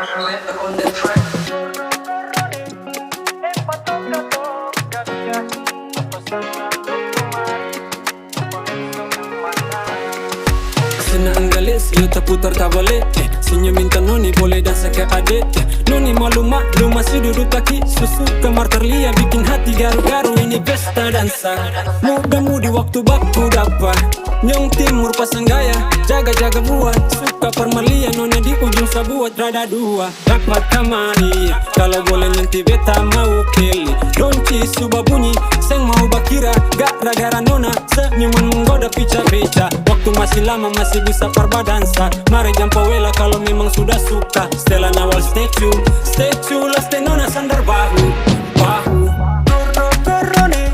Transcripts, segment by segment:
Senang galis, lu terputar tak boleh Senyum minta noni boleh dansa ke adik Noni malu-malu lu masih duduk kaki Susu kamar terlihat bikin hati garu-garu Ini pesta dansa Muda-mudi waktu baku dapat Nyong timur pasang gaya Jaga-jaga buat Suka permalian nona di ujung sabuat rada dua Dapat kamari Kalau boleh nanti beta mau keli Donci suba bunyi Seng mau bakira Gara-gara nona Senyuman menggoda pica-pica Waktu masih lama masih bisa perbadansa Mari jampa wela kalau memang sudah suka Setelah nawal statue lah stay nona sandar bahu Corro-corrone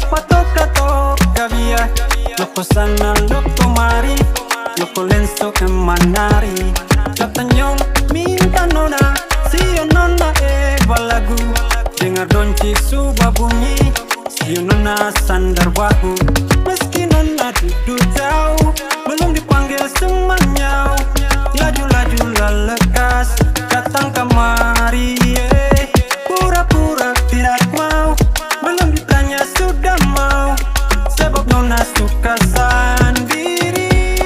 patoka-toka via Loco sana, loco mari Loco lenzo que manari Katanyong minta nona Sio nona balagu Dengar donci suba bunyi Sio nona sandar bahu Meski nona duduk jauh Belum dipanggil semanyau Laju-laju lekas Datang kemari Pura-pura tidak mau Belum ditanya sudah mau Sebab nona suka sendiri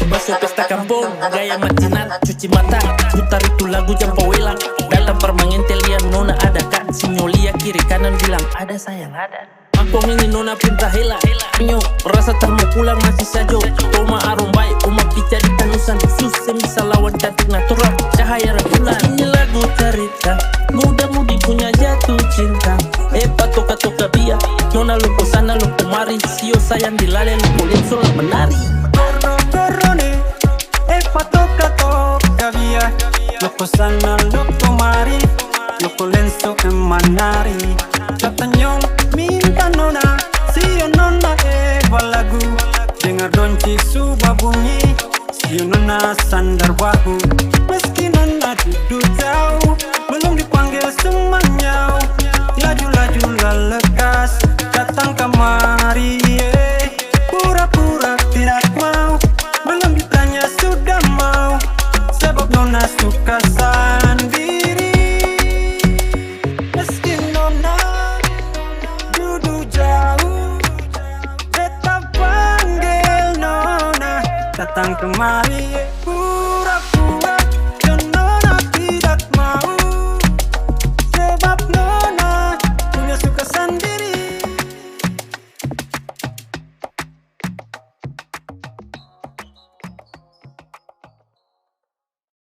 Masuk pesta kampung, gaya macinat, cuci mata Putar itu lagu jampawela Dalam permangen telian nona ada kak Sinyolia kiri kanan bilang ada sayang ada Kampung ini nona pinta hela Nyo rasa tak mau pulang masih sajo Toma arum baik umat pica di tanusan Susah bisa lawan cantik natural Cahaya rembulan Ini lagu cerita Muda-mudi punya jatuh cinta Patoka-toka dia Nona lupo sana lupo mari Sio sayang dilale lupo lenso lah menari Corro-corrone patoka-toka via Loco sana, loco mari Loco lenzo que manari Katanyong minta nona Sio nona balagu Dengar donci suba bunyi Sio nona sandar bahu Meski nona duduk jauh Belum dipanggil semanyau Laju-laju lekas Datang kemari Pura-pura tidak mau Belum ditanya sudah mau Sebab nona suka sendiri Meski nona duduk jauh Beta panggil nona Datang kemari